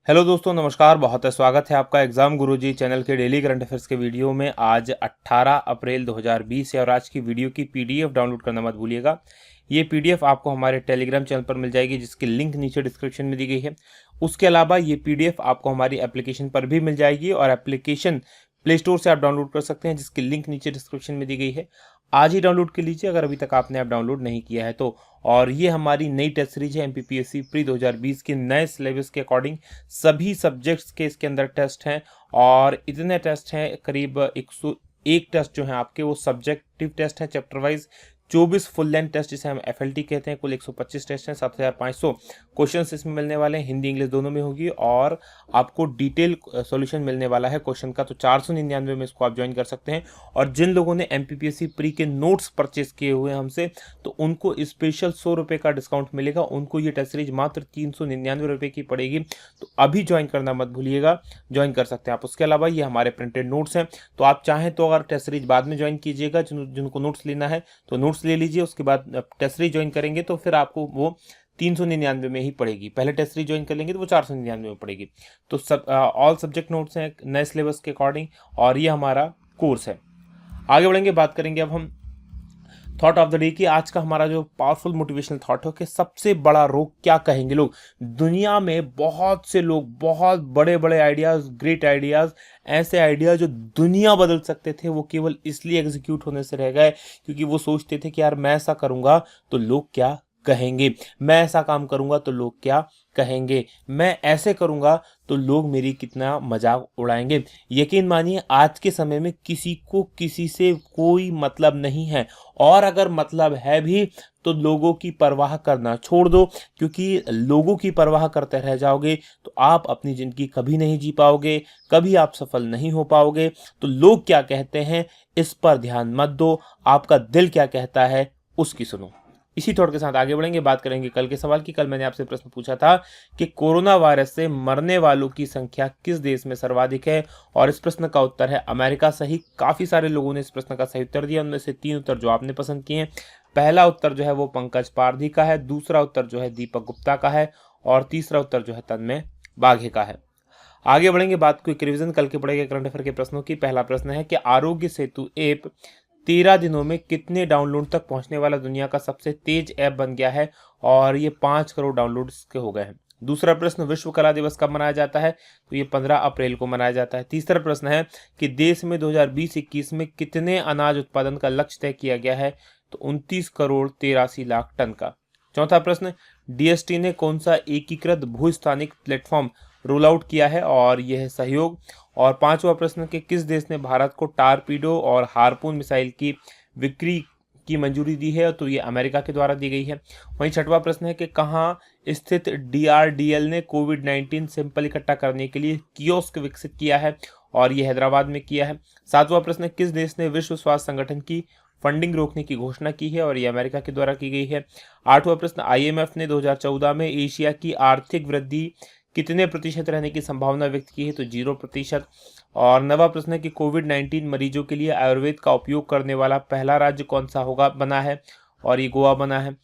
Hello दोस्तों, नमस्कार। बहुत स्वागत है आपका एग्जाम गुरुजी चैनल के डेली करंट अफेयर्स के वीडियो में। आज 18 अप्रैल 2020 है और आज की वीडियो की पीडीएफ डाउनलोड करना मत भूलिएगा। ये पीडीएफ आपको हमारे टेलीग्राम चैनल पर मिल जाएगी, जिसकी लिंक नीचे डिस्क्रिप्शन में दी गई है। उसके अलावा ये पीडीएफ आपको हमारी एप्लीकेशन पर भी मिल जाएगी और एप्लीकेशन प्ले स्टोर से आप डाउनलोड कर सकते हैं, जिसकी लिंक नीचे डिस्क्रिप्शन में दी गई है। आज ही डाउनलोड कर लीजिए अगर अभी तक आपने ऐप डाउनलोड नहीं किया है तो। और ये हमारी नई टेस्ट सीरीज है एमपीपीएससी प्री 2020 के नए सिलेबस के अकॉर्डिंग सभी सब्जेक्ट्स के इसके अंदर टेस्ट हैं। और इतने टेस्ट हैं, करीब 101 टेस्ट जो हैं आपके वो सब्जेक्टिव टेस्ट हैं chapter wise. 24 full length test जिसे हम एफएलटी कहते हैं। कुल 125 टेस्ट हैं, 7500 क्वेश्चंस इसमें मिलने वाले हैं। हिंदी इंग्लिश दोनों में होगी और आपको डिटेल सॉल्यूशन मिलने वाला है क्वेश्चन का। तो 499 में इसको आप ज्वाइन कर सकते हैं। और जिन लोगों ने एमपीपीएससी प्री के नोट्स परचेस किए हुए हैं हमसे, तो उनको स्पेशल 100 रुपये का डिस्काउंट मिलेगा। उनको ये टेस्ट सीरीज मात्र 399 रुपये की पड़ेगी। तो अभी ज्वाइन करना मत भूलिएगा, ज्वाइन कर सकते हैं आप। उसके अलावा ये हमारे प्रिंटेड नोट्स हैं, तो आप चाहें तो अगर टेस्ट सीरीज बाद में ज्वाइन कीजिएगा, जिनको नोट्स लेना है तो नोट्स ले लीजिए। उसके बाद टेस्ट सीरीज ज्वाइन करेंगे तो फिर आपको वो 399 में ही पड़ेगी। पहले टेस्ट सीरीज ज्वाइन कर लेंगे तो वो 499 में पड़ेगी। तो सब ऑल सब्जेक्ट नोट्स हैं नए सिलेबस के अकॉर्डिंग, और ये हमारा कोर्स है। आगे बढ़ेंगे, बात करेंगे अब हम थॉट ऑफ द डे की। आज का हमारा जो पावरफुल मोटिवेशनल थॉट है कि सबसे बड़ा रोग क्या कहेंगे लोग। दुनिया में बहुत से लोग बहुत बड़े बड़े आइडियाज, ग्रेट आइडियाज, ऐसे आइडिया जो दुनिया बदल सकते थे, वो केवल इसलिए एग्जीक्यूट होने से रह गए क्योंकि वो सोचते थे कि यार मैं ऐसा करूंगा तो लोग क्या कहेंगे, मैं ऐसा काम करूंगा तो लोग क्या कहेंगे, मैं ऐसे करूंगा तो लोग मेरी कितना मजाक उड़ाएंगे। यकीन मानिए आज के समय में किसी को किसी से कोई मतलब नहीं है, और अगर मतलब है भी तो लोगों की परवाह करना छोड़ दो, क्योंकि लोगों की परवाह करते रह जाओगे तो आप अपनी जिंदगी कभी नहीं जी पाओगे, कभी आप सफल नहीं हो पाओगे। तो लोग क्या कहते हैं इस पर ध्यान मत दो, आपका दिल क्या कहता है उसकी सुनो। इसी थॉट के साथ आगे बढ़ेंगे, बात करेंगे कल के सवाल की। कल मैंने आपसे प्रश्न पूछा था कि कोरोना वायरस से मरने वालों की संख्या किस देश में सर्वाधिक है, और इस प्रश्न का उत्तर है अमेरिका। सही, काफी सारे लोगों ने इस प्रश्न का सही उत्तर दिया। उनमें से 3 उत्तर जो आपने पसंद किए हैं, पहला उत्तर जो है वो पंकज पारधी का है, दूसरा उत्तर जो है दीपक गुप्ता का है, और तीसरा उत्तर जो है तन्मय बाघे का है। आगे बढ़ेंगे, बात को एक रिवीजन कल के पढ़ेंगे करंट अफेयर के प्रश्नों की। पहला प्रश्न है कि आरोग्य सेतु ऐप 13 दिनों में कितने डाउनलोड तक पहुंचने वाला दुनिया का सबसे तेज ऐप बन गया है, और ये 5 करोड़ डाउनलोड इसके हो गए हैं। दूसरा प्रश्न, विश्व कला दिवस कब मनाया जाता है, तो ये 15 अप्रैल को मनाया जाता है। तीसरा प्रश्न है कि देश में 2020-21 में कितने अनाज उत्पादन का लक्ष्य तय किया गया है, तो 29 करोड़ 83 लाख टन का। चौथा प्रश्न, डीएसटी ने कौन सा एकीकृत भूस्थानिक प्लेटफॉर्म रोल आउट किया है, और यह है सहयोग। और पांचवा प्रश्न कि किस देश ने भारत को टारपीडो और हार्पून मिसाइल की बिक्री की मंजूरी दी है, तो ये अमेरिका के द्वारा दी गई है। वहीं छठवां प्रश्न है कि कहाँ स्थित डीआरडीएल ने कोविड-19 सैंपल इकट्ठा करने के लिए कियोस्क विकसित किया है, और ये हैदराबाद में किया है। सातवां प्रश्न, किस देश ने विश्व स्वास्थ्य संगठन की फंडिंग रोकने की घोषणा की है, और ये अमेरिका के द्वारा की गई है। आठवां प्रश्न, आईएमएफ ने 2014 में एशिया की आर्थिक वृद्धि कितने प्रतिशत रहने की संभावना व्यक्त की है, तो 0%। और नवा प्रश्न है कि कोविड-19 मरीजों के लिए आयुर्वेद का उपयोग करने वाला पहला राज्य कौन सा होगा बना है, और ये गोवा बना है।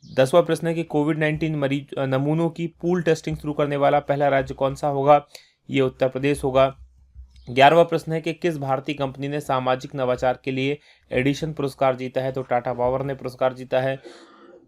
10वां प्रश्न है कि कोविड-19 मरीज नमूनों की पूल टेस्टिंग शुरू करने वाला पहला राज्य कौन सा होगा, ये उत्तर प्रदेश होगा। 11वां प्रश्न है कि किस भारतीय कंपनी ने सामाजिक नवाचार के लिए एडिशन पुरस्कार जीता है, तो टाटा पावर ने पुरस्कार जीता है।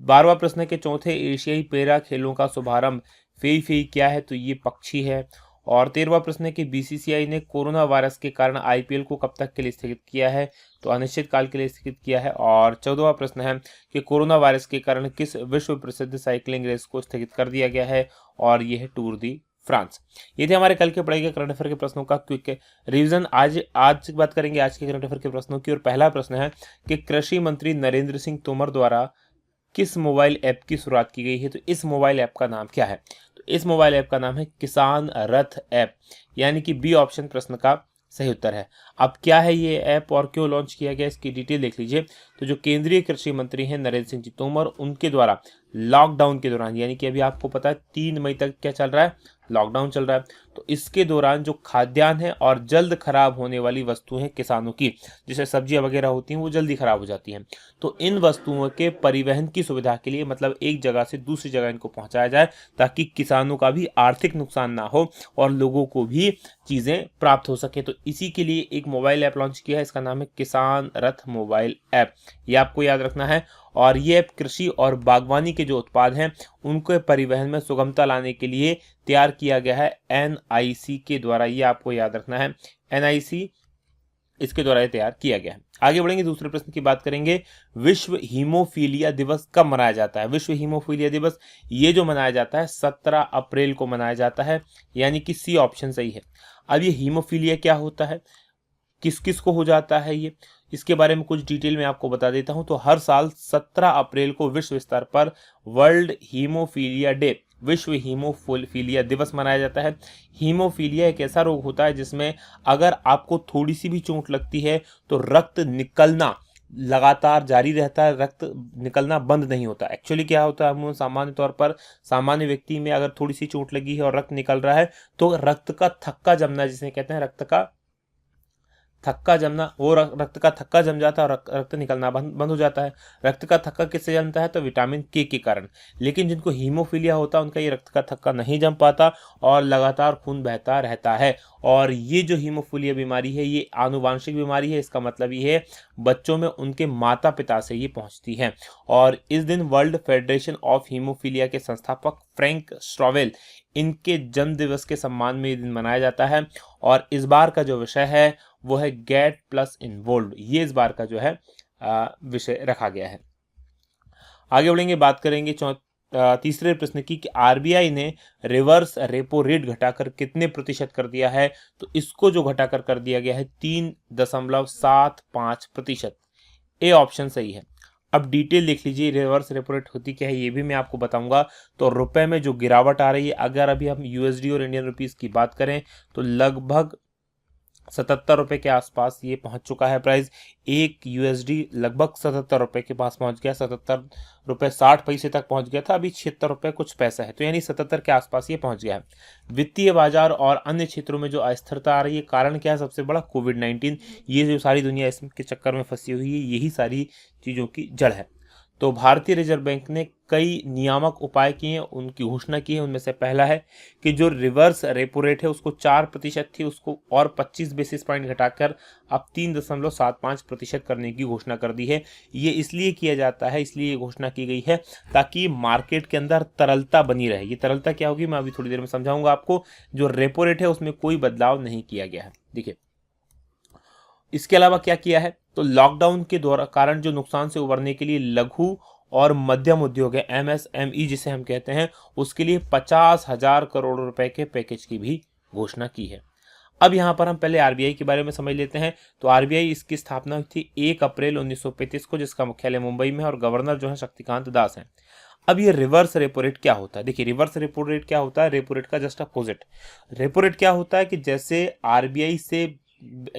12वां प्रश्न है कि चौथे एशियाई पैरा खेलों का शुभारंभ फेई फेई क्या है, तो ये पक्षी है। और 13वां प्रश्न है कि बीसीसीआई ने कोरोना वायरस के कारण आईपीएल को कब तक के लिए स्थगित किया है, तो अनिश्चित काल के लिए स्थगित किया है। और 14वां प्रश्न है कि कोरोना वायरस के कारण किस विश्व प्रसिद्ध साइकिलिंग रेस को स्थगित कर दिया गया है, और ये है टूर दी फ्रांस। ये थे हमारे कल के पढ़े गए करंट अफेयर के प्रश्नों का क्विक रिवीजन। आज बात करेंगे आज के करंट अफेयर के प्रश्नों की। और पहला प्रश्न है कि कृषि मंत्री नरेंद्र सिंह तोमर द्वारा किस मोबाइल ऐप की शुरुआत की गई है, तो इस मोबाइल ऐप का नाम क्या है, तो इस मोबाइल ऐप का नाम है किसान रथ ऐप, यानी कि बी ऑप्शन प्रश्न का सही उत्तर है। अब क्या है ये ऐप और क्यों लॉन्च किया गया, इसकी डिटेल देख लीजिए। तो जो केंद्रीय कृषि मंत्री हैं नरेंद्र सिंह जी तोमर, उनके द्वारा लॉकडाउन के दौरान, यानी कि अभी आपको पता है 3 मई तक क्या चल रहा है, लॉकडाउन चल रहा है, तो इसके दौरान जो खाद्यान्न है और जल्द खराब होने वाली वस्तुएं हैं किसानों की, जैसे सब्जियां वगैरह होती हैं वो जल्दी खराब हो जाती हैं, तो इन वस्तुओं के परिवहन की सुविधा के लिए, मतलब एक जगह से दूसरी जगह इनको पहुंचाया जाए ताकि किसानों का भी आर्थिक नुकसान ना हो और लोगों को भी चीजें प्राप्त हो सके। तो इसी के लिए एक मोबाइल ऐप लॉन्च किया है, इसका नाम है किसान रथ मोबाइल ऐप, ये आपको याद रखना है। और ये ऐप कृषि और बागवानी के जो उत्पाद हैं उनके परिवहन में सुगमता लाने के लिए तैयार किया गया है NIC के द्वारा, ये आपको याद रखना है, NIC इसके द्वारा तैयार किया गया है। आगे बढ़ेंगे, दूसरे प्रश्न की बात करेंगे। विश्व हीमोफीलिया दिवस कब मनाया जाता है? विश्व हीमोफीलिया दिवस ये जो मनाया जाता है 17 अप्रैल को मनाया जाता है, यानी कि सी ऑप्शन सही है। अब ये हीमोफीलिया क्या होता है, किस किस को हो जाता है, ये इसके बारे में कुछ डिटेल में आपको बता देता हूं। तो हर साल 17 अप्रैल को विश्व स्तर पर वर्ल्ड हीमोफीलिया डे, विश्व हीमोफीलिया दिवस मनाया जाता है। हीमोफीलिया एक ऐसा रोग होता है जिसमें अगर आपको थोड़ी सी भी चोट लगती है तो रक्त निकलना लगातार जारी रहता है, रक्त निकलना बंद नहीं होता। एक्चुअली क्या होता है, हम सामान्य तौर पर सामान्य व्यक्ति में अगर थोड़ी सी चोट लगी है और रक्त निकल रहा है तो रक्त का थक्का जमना, जिसे कहते हैं रक्त का थक्का जमना, वो रक्त का थक्का जम जाता है और रक्त निकलना बंद हो जाता है। रक्त का थक्का किससे जमता है, तो विटामिन के कारण। लेकिन जिनको हीमोफीलिया होता है उनका ये रक्त का थक्का नहीं जम पाता और लगातार खून बहता रहता है। और ये जो हीमोफीलिया बीमारी है ये आनुवांशिक बीमारी है, इसका मतलब ये है बच्चों में उनके माता पिता से ये पहुंचती है। और इस दिन वर्ल्ड फेडरेशन ऑफ हीमोफीलिया के संस्थापक फ्रैंक स्ट्रॉवेल, इनके जन्म दिवस के सम्मान में ये दिन मनाया जाता है। और इस बार का जो विषय है वो है गेट प्लस इन्वॉल्व, ये इस बार का जो है विषय रखा गया है। आगे बढ़ेंगे, बात करेंगे तीसरे प्रश्न की कि आरबीआई ने रिवर्स रेपो रेट घटाकर कितने प्रतिशत कर दिया है? तो इसको जो घटाकर कर दिया गया है 3.75%। ए ऑप्शन सही है। अब डिटेल देख लीजिए, रिवर्स रेपो रेट होती क्या है ये भी मैं आपको बताऊंगा। तो रुपए में जो गिरावट आ रही है, अगर अभी हम यूएसडी और इंडियन रुपीस की बात करें तो लगभग 77 रुपए के आसपास ये पहुंच चुका है प्राइस। एक यूएसडी लगभग 77 रुपए के पास पहुंच गया, 77 रुपए 60 पैसे तक पहुंच गया था, अभी 76 रुपए कुछ पैसा है, तो यानी 77 के आसपास ये पहुंच गया है। वित्तीय बाजार और अन्य क्षेत्रों में जो अस्थिरता आ रही है, कारण क्या है? सबसे बड़ा कोविड-19, ये जो सारी दुनिया इसके चक्कर में फंसी हुई है, यही सारी चीजों की जड़ है। तो भारतीय रिजर्व बैंक ने कई नियामक उपाय किए हैं, उनकी घोषणा की है। उनमें से पहला है कि जो रिवर्स रेपो रेट है उसको 4% थी, उसको और 25 बेसिस पॉइंट घटाकर अब 3.75% करने की घोषणा कर दी है। ये इसलिए किया जाता है, इसलिए ये घोषणा की गई है ताकि मार्केट के अंदर तरलता बनी रहे। ये तरलता क्या होगी मैं अभी थोड़ी देर में समझाऊंगा आपको। जो रेपो रेट है उसमें कोई बदलाव नहीं किया गया है। देखिए इसके अलावा क्या किया है, तो लॉकडाउन के दौरान कारण जो नुकसान से उबरने के लिए लघु और मध्यम उद्योग है, MSME जिसे हम कहते हैं, उसके लिए 50,000 करोड़ रुपए के पैकेज की भी घोषणा की है। अब यहाँ पर हम पहले आरबीआई के बारे में समझ लेते हैं। तो आरबीआई इसकी स्थापना हुई थी 1 अप्रैल 1935 को, जिसका मुख्यालय मुंबई में, और गवर्नर जो है शक्तिकांत दास हैं। अब ये रिवर्स रेपो रेट क्या होता है? देखिए रिवर्स रेपो रेट क्या होता है, रेपो रेट का जस्ट अपोजिट। रेपो रेट क्या होता है कि जैसे आरबीआई से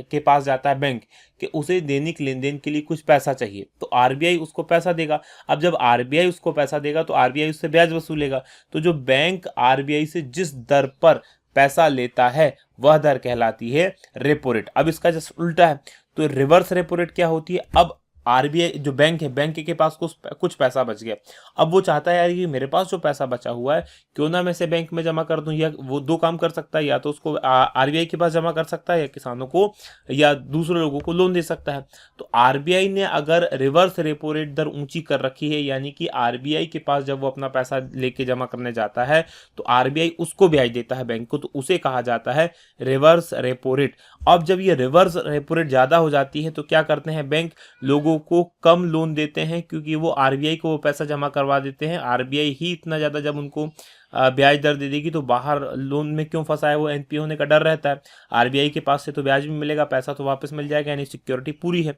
के पास जाता है बैंक कि उसे दैनिक लेन देन के लिए कुछ पैसा चाहिए, तो आरबीआई उसको पैसा देगा। अब जब आरबीआई उसको पैसा देगा तो आरबीआई उससे ब्याज वसूलेगा। तो जो बैंक आरबीआई से जिस दर पर पैसा लेता है वह दर कहलाती है रेपो रेट। अब इसका जस्ट उल्टा है, तो रिवर्स रेपो रेट क्या होती है? अब आरबीआई जो बैंक है, बैंक के पास कुछ पैसा बच गया, अब वो चाहता है यार कि मेरे पास जो पैसा बचा हुआ है क्यों ना मैं इसे बैंक में जमा कर दूं। या वो दो काम कर सकता है, या तो उसको आरबीआई के पास जमा कर सकता है, या किसानों को या दूसरे लोगों को लोन दे सकता है। तो आरबीआई ने अगर रिवर्स रेपो रेट दर ऊंची कर रखी है, यानी कि आरबीआई के पास जब वो अपना पैसा लेके जमा करने जाता है तो आरबीआई उसको ब्याज देता है बैंक को, तो उसे कहा जाता है रिवर्स रेपो रेट। अब जब ये रिवर्स रेपो रेट ज्यादा हो जाती है तो क्या करते हैं बैंक, लोगों को कम लोन देते हैं, क्योंकि वो आरबीआई को वो पैसा जमा करवा देते हैं। आरबीआई ही इतना ज्यादा जब उनको ब्याज दर दे देगी तो बाहर लोन में क्यों फंसा है, वो एनपीए होने का डर रहता है। आरबीआई के पास से तो ब्याज भी मिलेगा, पैसा तो वापस मिल जाएगा, यानी सिक्योरिटी पूरी है।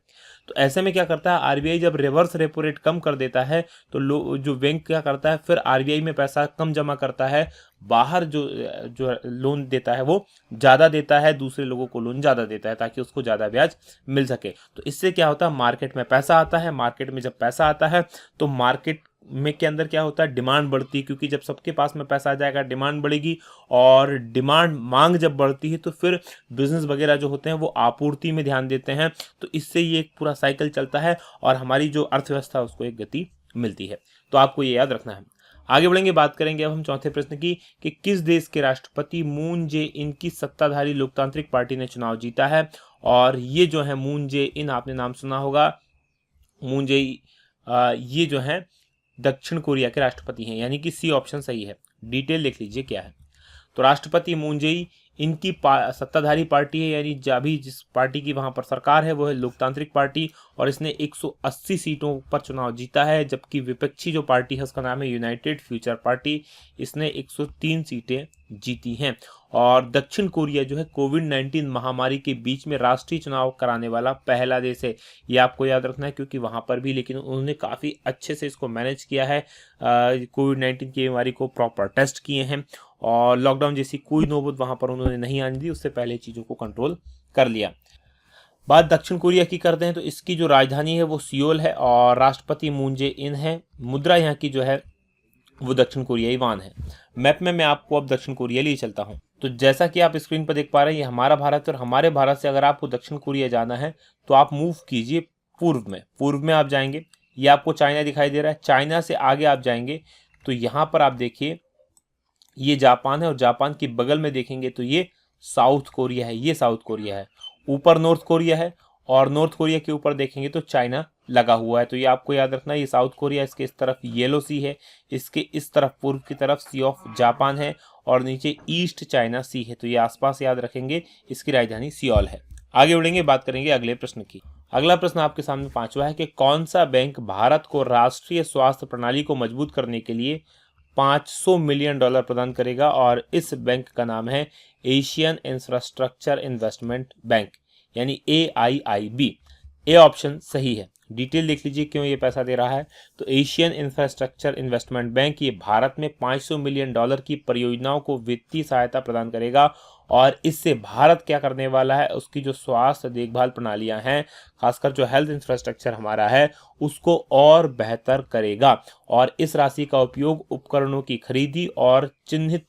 तो ऐसे में क्या करता है आरबीआई, जब रिवर्स रेपो रेट कम कर देता है तो जो बैंक क्या करता है, फिर आरबीआई में पैसा कम जमा करता है, बाहर जो लोन देता है वो ज्यादा देता है, दूसरे लोगों को लोन ज्यादा देता है ताकि उसको ज्यादा ब्याज मिल सके। तो इससे क्या होता है, मार्केट में पैसा आता है, मार्केट में जब पैसा आता है तो मार्केट में के अंदर क्या होता है, डिमांड बढ़ती है, क्योंकि जब सबके पास में पैसा आ जाएगा डिमांड बढ़ेगी, और डिमांड मांग जब बढ़ती है तो फिर बिजनेस वगैरह जो होते हैं वो आपूर्ति में ध्यान देते हैं, तो इससे ये एक पूरा साइकिल चलता है और हमारी जो अर्थव्यवस्था है उसको एक गति मिलती है। तो आपको ये याद रखना है। आगे बढ़ेंगे, बात करेंगे अब हम चौथे प्रश्न की कि किस देश के राष्ट्रपति मून जे इन की सत्ताधारी लोकतांत्रिक पार्टी ने चुनाव जीता है। और ये जो है मून जे इन, आपने नाम सुना होगा, मून जे ये जो है दक्षिण कोरिया के राष्ट्रपति हैं, यानी कि सी ऑप्शन सही है। डिटेल लिख लीजिए क्या है। तो राष्ट्रपति मून जे इनकी सत्ताधारी पार्टी है, यानी अभी जिस पार्टी की वहां पर सरकार है वो है लोकतांत्रिक पार्टी, और इसने 180 सीटों पर चुनाव जीता है। जबकि विपक्षी जो पार्टी है उसका नाम है यूनाइटेड फ्यूचर पार्टी, इसने 103 सीटें जीती हैं। और दक्षिण कोरिया जो है कोविड-19 महामारी के बीच में राष्ट्रीय चुनाव कराने वाला पहला देश है, ये आपको याद रखना है, क्योंकि वहां पर भी लेकिन उन्होंने काफ़ी अच्छे से इसको मैनेज किया है। कोविड-19 की बीमारी को प्रॉपर टेस्ट किए हैं, और लॉकडाउन जैसी कोई नौबत वहां पर उन्होंने नहीं आने दी, उससे पहले चीज़ों को कंट्रोल कर लिया। बात दक्षिण कोरिया की करते हैं तो इसकी जो राजधानी है वो सियोल है, और राष्ट्रपति मून जे इन है। मुद्रा यहाँ की जो है वो दक्षिण कोरियाई वान है। मैप में मैं आपको अब दक्षिण कोरिया लिए चलता हूँ। तो जैसा कि आप स्क्रीन पर देख पा रहे हैं, ये हमारा भारत है, और हमारे भारत से अगर आपको दक्षिण कोरिया जाना है तो आप मूव कीजिए पूर्व में आप जाएंगे, ये आपको चाइना दिखाई दे रहा है। चाइना से आगे आप जाएंगे तो यहाँ पर आप देखिए ये जापान है, और जापान के बगल में देखेंगे तो ये साउथ कोरिया है, ये साउथ कोरिया है। ऊपर नॉर्थ कोरिया है, और नॉर्थ कोरिया के ऊपर देखेंगे तो चाइना लगा हुआ है। तो ये आपको याद रखना है, ये साउथ कोरिया, इसके इस तरफ येलो सी है, इसके इस तरफ पूर्व की तरफ सी ऑफ जापान है, और नीचे ईस्ट चाइना सी है। तो ये आसपास याद रखेंगे, इसकी राजधानी सियोल है। आगे बढ़ेंगे, बात करेंगे अगले प्रश्न की। अगला प्रश्न आपके सामने पांचवा है कि कौन सा बैंक भारत को राष्ट्रीय स्वास्थ्य प्रणाली को मजबूत करने के लिए $500 मिलियन प्रदान करेगा। और इस बैंक का नाम है एशियन इंफ्रास्ट्रक्चर इन्वेस्टमेंट बैंक, यानी AIIB। ए ऑप्शन सही है। डिटेल देख लीजिए क्यों ये पैसा दे रहा है। तो एशियन इंफ्रास्ट्रक्चर इन्वेस्टमेंट बैंक ये भारत में $500 मिलियन की परियोजनाओं को वित्तीय सहायता प्रदान करेगा, और इससे भारत क्या करने वाला है, उसकी जो स्वास्थ्य देखभाल प्रणालियां हैं, खासकर जो हेल्थ इंफ्रास्ट्रक्चर हमारा है, उसको और बेहतर करेगा। और इस राशि का उपयोग उपकरणों की खरीदी और चिन्हित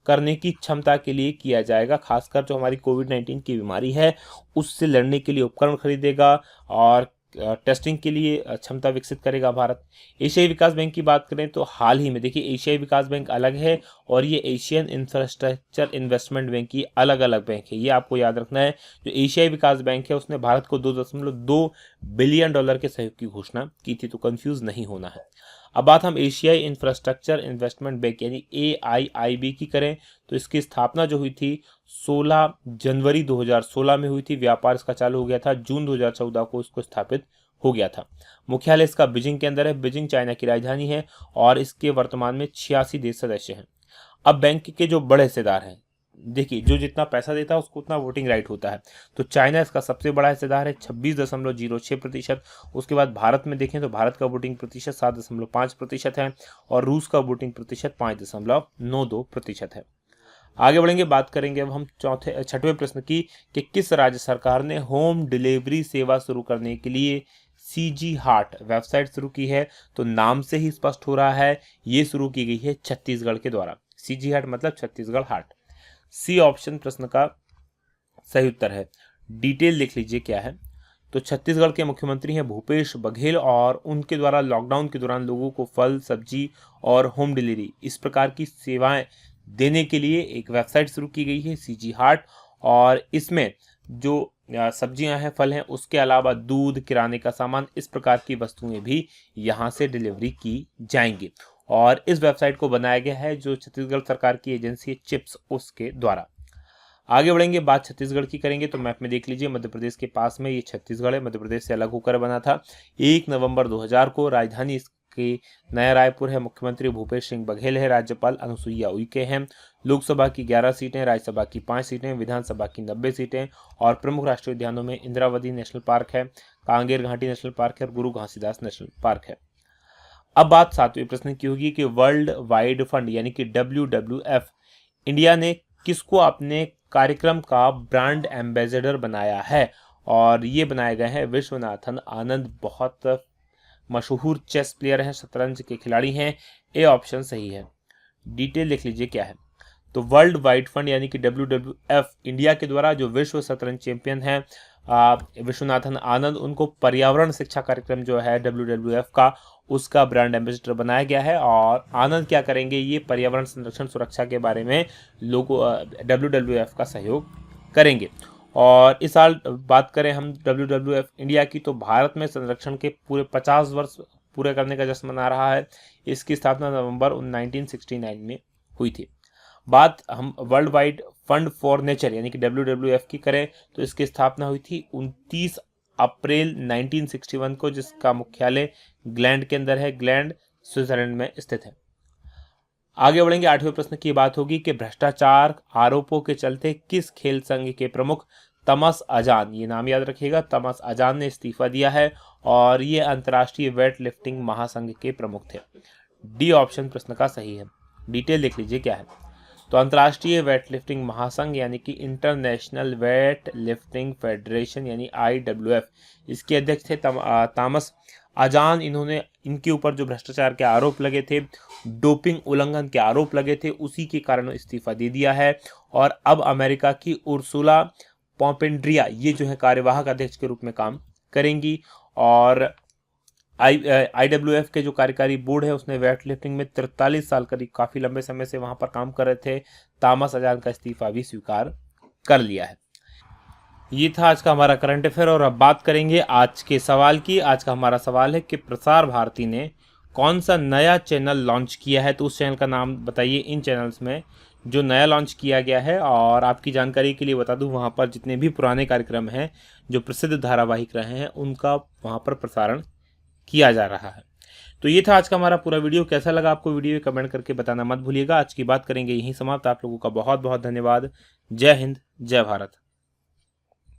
करने की क्षमता के लिए किया जाएगा। खासकर जो हमारी कोविड-19 की बीमारी है उससे लड़ने के लिए उपकरण खरीदेगा, और टेस्टिंग के लिए क्षमता विकसित करेगा भारत। एशियाई विकास बैंक की बात करें तो हाल ही में देखिए, एशियाई विकास बैंक अलग है और ये एशियन इंफ्रास्ट्रक्चर इन्वेस्टमेंट बैंक की अलग अलग बैंक है, ये आपको याद रखना है। जो एशियाई विकास बैंक है उसने भारत को $2.2 बिलियन के सहयोग की घोषणा की थी, तो कंफ्यूज नहीं होना है। अब बात हम एशियाई इंफ्रास्ट्रक्चर इन्वेस्टमेंट बैंक यानी AIIB की करें तो इसकी स्थापना जो हुई थी 16 जनवरी 2016 में हुई थी। व्यापार इसका चालू हो गया था जून 2014 को इसको स्थापित हो गया था। मुख्यालय इसका बीजिंग के अंदर है। बीजिंग चाइना की राजधानी है, और इसके वर्तमान में 86 देश सदस्य हैं। अब बैंक के जो बड़े हिस्सेदार हैं, देखिए जो जितना पैसा देता है उसको उतना वोटिंग राइट होता है। तो चाइना इसका सबसे बड़ा हिस्सेदार है 26.06%। उसके बाद भारत में देखें तो भारत का वोटिंग प्रतिशत 7.5% है, और रूस का वोटिंग प्रतिशत 5.92% है। आगे बढ़ेंगे, बात करेंगे अब हम छठवें प्रश्न की कि किस राज्य सरकार ने होम डिलीवरी सेवा शुरू करने के लिए CG हार्ट वेबसाइट शुरू की है। तो नाम से ही स्पष्ट हो रहा है ये शुरू की गई है छत्तीसगढ़ के द्वारा। CG हार्ट मतलब छत्तीसगढ़ हार्ट। सी ऑप्शन प्रश्न का सही उत्तर है। डिटेल देख लीजिए क्या है। तो छत्तीसगढ़ के मुख्यमंत्री हैं भूपेश बघेल, और उनके द्वारा लॉकडाउन के दौरान लोगों को फल सब्जी और होम डिलीवरी इस प्रकार की सेवाएं देने के लिए एक वेबसाइट शुरू की गई है CG हार्ट। और इसमें जो सब्जियां हैं, फल हैं, उसके अलावा दूध, किराने का सामान, इस प्रकार की वस्तुएं भी यहां से डिलीवरी की जाएंगी। और इस वेबसाइट को बनाया गया है जो छत्तीसगढ़ सरकार की एजेंसी चिप्स उसके द्वारा। आगे बढ़ेंगे, बात छत्तीसगढ़ की करेंगे तो मैप में देख लीजिए मध्य प्रदेश के पास में ये छत्तीसगढ़ है। मध्य प्रदेश से अलग होकर बना था। 1 नवंबर 2000 को राजधानी इसकी नया रायपुर है। मुख्यमंत्री भूपेश सिंह बघेल है। राज्यपाल अनुसुईया उइके हैं। लोकसभा की 11 सीटें, राज्यसभा की 5 सीटें, विधानसभा की 90 सीटें, और प्रमुख राष्ट्रीय उद्यानों में इंद्रावती नेशनल पार्क है, कांगेर घाटी नेशनल पार्क है, और गुरु घासीदास नेशनल पार्क है। अब बात 7वें प्रश्न की होगी कि वर्ल्ड वाइड फंड यानी कि WWF इंडिया ने किसको अपने कार्यक्रम का ब्रांड एम्बेसडर बनाया है। और ये बनाए गए हैं विश्वनाथन आनंद। बहुत मशहूर चेस प्लेयर हैं, शतरंज के खिलाड़ी हैं। ए ऑप्शन सही है। डिटेल लिख लीजिए क्या है। तो वर्ल्ड वाइड फंड यानी कि WWF इंडिया के द्वारा जो विश्व शतरंज चैंपियन हैं विश्वनाथन आनंद, उनको पर्यावरण शिक्षा कार्यक्रम जो है WWF का, उसका ब्रांड एम्बेसडर बनाया गया है। और आनंद क्या करेंगे, ये पर्यावरण संरक्षण सुरक्षा के बारे में लोगों WWF का सहयोग करेंगे। और इस साल बात करें हम WWF इंडिया की, तो भारत में संरक्षण के पूरे 50 वर्ष पूरे करने का जश्न मना रहा है। इसकी स्थापना नवंबर 1969 में हुई थी। बात हम world wide fund for nature यानी कि WWF की करें, तो इसकी स्थापना हुई थी 29 अप्रैल 1961 को, जिसका मुख्यालय ग्लैंड के अंदर है। ग्लैंड स्विट्जरलैंड में स्थित है। आगे बढ़ेंगे। 8वें प्रश्न की बात होगी कि भ्रष्टाचार आरोपों के चलते किस खेल संघ के प्रमुख तमस अजान, ये नाम याद रखिएगा, तमस अजान ने इस्तीफा दिया है और ये अंतर्राष्ट्रीय वेट लिफ्टिंग महासंघ के प्रमुख थे। डी ऑप्शन प्रश्न का सही है। डिटेल लिख लीजिए क्या है। तो अंतर्राष्ट्रीय वेट लिफ्टिंग महासंघ यानी कि इंटरनेशनल वेट लिफ्टिंग फेडरेशन यानी IWF, इसके अध्यक्ष थे तामस अजान। इनके ऊपर जो भ्रष्टाचार के आरोप लगे थे, डोपिंग उल्लंघन के आरोप लगे थे, उसी के कारण इस्तीफा दे दिया है। और अब अमेरिका की उर्सुला पॉपेंड्रिया ये जो है कार्यवाहक अध्यक्ष के रूप में काम करेंगी। और IWF के जो कार्यकारी बोर्ड है उसने वेट लिफ्टिंग में 43 साल करीब काफी लंबे समय से वहां पर काम कर रहे थे तामस अजान का इस्तीफा भी स्वीकार कर लिया है। ये था आज का हमारा करंट अफेयर। और अब बात करेंगे आज के सवाल की। आज का हमारा सवाल है कि प्रसार भारती ने कौन सा नया चैनल लॉन्च किया है, तो उस चैनल का नाम बताइए इन चैनल्स में जो नया लॉन्च किया गया है। और आपकी जानकारी के लिए बता दूं, वहां पर जितने भी पुराने कार्यक्रम हैं जो प्रसिद्ध धारावाहिक रहे हैं उनका वहां पर प्रसारण किया जा रहा है। तो ये था आज का हमारा पूरा वीडियो। कैसा लगा आपको वीडियो, कमेंट करके बताना मत भूलिएगा। आज की बात करेंगे यहीं समाप्त। आप लोगों का बहुत बहुत धन्यवाद। जय हिंद, जय भारत।